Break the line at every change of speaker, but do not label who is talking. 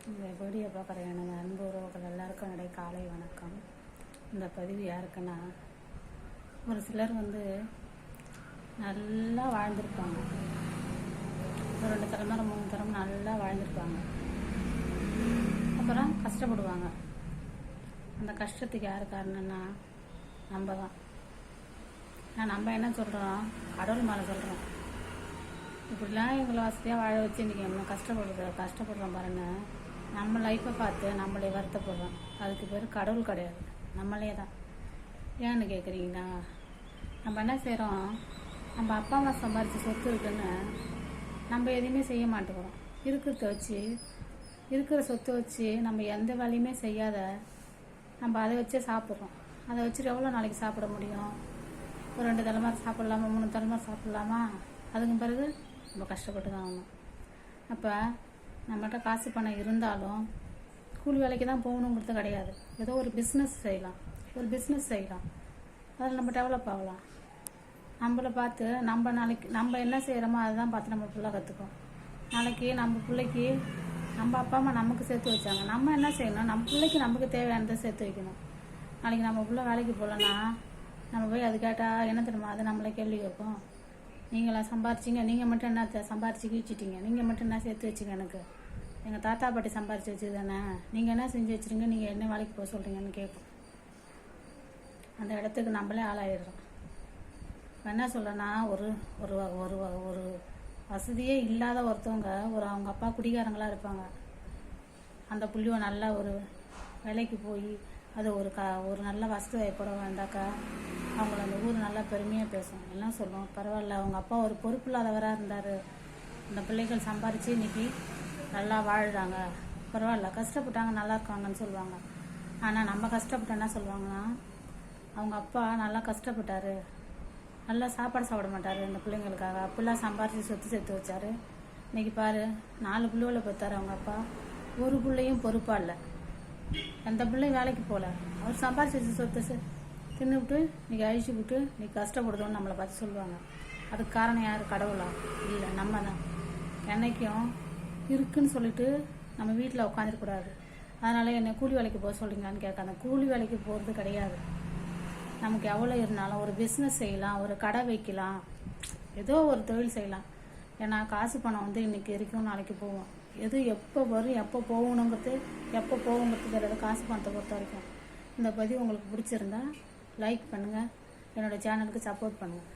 இந்த வீடியோ பார்க்குற எனது அன்பு உறவுகள் எல்லாருக்கும் என்னுடைய காலை வணக்கம். இந்த பதிவு யாருக்குன்னா, ஒரு சிலர் நல்லா வாழ்ந்திருப்பாங்க, ஒரு 2 தலைமுறை 3 தலைமுறை நல்லா வாழ்ந்திருப்பாங்க. அப்புறம் கஷ்டப்படுவாங்க. அந்த கஷ்டத்துக்கு யார் காரணம்னா நம்ம தான். நம்ம என்ன சொல்கிறோம், கடவுள் மேலே சொல்கிறோம். இப்படிலாம் எங்களை வசதியாக வாழ வச்சு இன்றைக்கி என்ன கஷ்டப்படுறோம் பாருங்க. நம்ம லைஃப்பை பார்த்து நம்மளே வருத்தப்படுறோம். அதுக்கு பேர் கடவுள் கிடையாது, நம்மளே தான். ஏன்னு கேட்குறீங்களா? நம்ம என்ன செய்கிறோம், நம்ம அப்பா அம்மா சம்பாரித்து சொத்து இருக்குன்னு நம்ம எதையுமே செய்ய மாட்டேங்கிறோம். இருக்கிற சொத்தை வச்சு நம்ம எந்த வேலையுமே செய்யாத நம்ம அதை வச்சே சாப்பிட்றோம். அதை வச்சுட்டு எவ்வளோ நாளைக்கு சாப்பிட முடியும்? ஒரு 2 தலைமுறை சாப்பிட்லாமா, 3 தலைமுறை சாப்பிட்லாமா? அதுக்கு பிறகு நம்ம கஷ்டப்பட்டு தான் ஆகணும். அப்போ நம்மகிட்ட காசு பணம் இருந்தாலும் கூலி வேலைக்கு தான் போகணுங்கிறது கிடையாது. ஏதோ ஒரு பிஸ்னஸ் செய்யலாம், அதில் நம்ம டெவலப் ஆகலாம். நம்மளை பார்த்து நம்ம என்ன செய்கிறோமோ அதை தான் பார்த்து நம்ம பிள்ளை கற்றுக்கும். நாளைக்கு நம்ம பிள்ளைக்கு நம்ம அப்பா அம்மா நமக்கு சேர்த்து வச்சாங்க, நம்ம என்ன செய்யணும், நம்ம பிள்ளைக்கு நமக்கு தேவையானதை சேர்த்து வைக்கணும். நாளைக்கு நம்ம பிள்ளை வேலைக்கு போகலன்னா நம்ம போய் அது கேட்டால் என்ன தெரியுமா, அது நம்மளை கேள்வி கேட்கும். நீங்களாம் சம்பாரிச்சிங்க, நீங்கள் மட்டும் என்ன சம்பாரிச்சு கீழ்ச்சிட்டிங்க, நீங்கள் மட்டும் என்ன சேர்த்து வச்சிங்க, எனக்கு எங்கள் தாத்தா பாட்டி சம்பாரிச்சு வச்சு தானே, நீங்கள் என்ன செஞ்சு வச்சுருங்க, நீங்கள் என்ன வேலைக்கு போக சொல்கிறீங்கன்னு கேட்கும். அந்த இடத்துக்கு நம்மளே ஆளாயிடுறோம். என்ன சொல்கிறேன்னா, ஒரு ஒரு ஒரு ஒரு வசதியே இல்லாத ஒருத்தவங்க அவங்க அப்பா குடிகாரங்களாக இருப்பாங்க. அந்த புள்ளியை நல்லா ஒரு வேலைக்கு போய் அது ஒரு நல்ல வசதி வாய்ப்போட வந்தாக்கா அவங்கள அந்த ஊர் நல்லா பெருமையாக பேசும். எல்லாம் சொல்லும், பரவாயில்ல அவங்க அப்பா ஒரு பொறுப்பில்லாதவராக இருந்தார், அந்த பிள்ளைகள் சம்பாரித்து இன்றைக்கி நல்லா வாழ்கிறாங்க, பரவாயில்ல கஷ்டப்பட்டாங்க நல்லா இருக்காங்கன்னு சொல்லுவாங்க. ஆனால் நம்ம கஷ்டப்பட்டோம் என்ன சொல்லுவாங்கன்னா, அவங்க அப்பா நல்லா கஷ்டப்பட்டார், நல்லா சாப்பாடு சாப்பிட மாட்டார் இந்த பிள்ளைங்களுக்காக, அப்படிலாம் சம்பாரித்து சொத்து சேர்த்து வச்சார். இன்றைக்கி பாரு 4 பிள்ளைகளை பெற்றார் அவங்க அப்பா, ஒரு பிள்ளையும் பொறுப்பாக இல்லை, எந்த பிள்ளையும் வேலைக்கு போகல, அவர் சம்பாரிச்சு வச்சு சொத்து தின்னுவிட்டு இன்றைக்கி அழிச்சு விட்டு இன்றைக்கி கஷ்டப்படுதோன்னு நம்மளை பார்த்து சொல்லுவாங்க. அதுக்கு காரணம் யார்? கடவுளா? இல்லை, நம்ம தான். என்னைக்கும் இருக்குன்னு சொல்லிட்டு நம்ம வீட்டில் உட்காந்துருக்கூடாது. அதனால் என்னை கூலி வேலைக்கு போக சொல்கிறீங்களான்னு கேட்காத. கூலி வேலைக்கு போகிறது கிடையாது. நமக்கு எவ்வளோ இருந்தாலும் ஒரு பிஸ்னஸ் செய்யலாம், ஒரு கடை வைக்கலாம், ஏதோ ஒரு தொழில் செய்யலாம். ஏன்னா காசு பணம் இன்றைக்கி இருக்கும், நாளைக்கு போவோம். எது எப்போ வரும், எப்போ போகுங்கிறது தெரியாது காசு பணத்தை பொறுத்த வரைக்கும். இந்த பதிவு உங்களுக்கு பிடிச்சிருந்தா லைக் பண்ணுங்கள், என்னோடய சேனலுக்கு சப்போர்ட் பண்ணுங்கள்.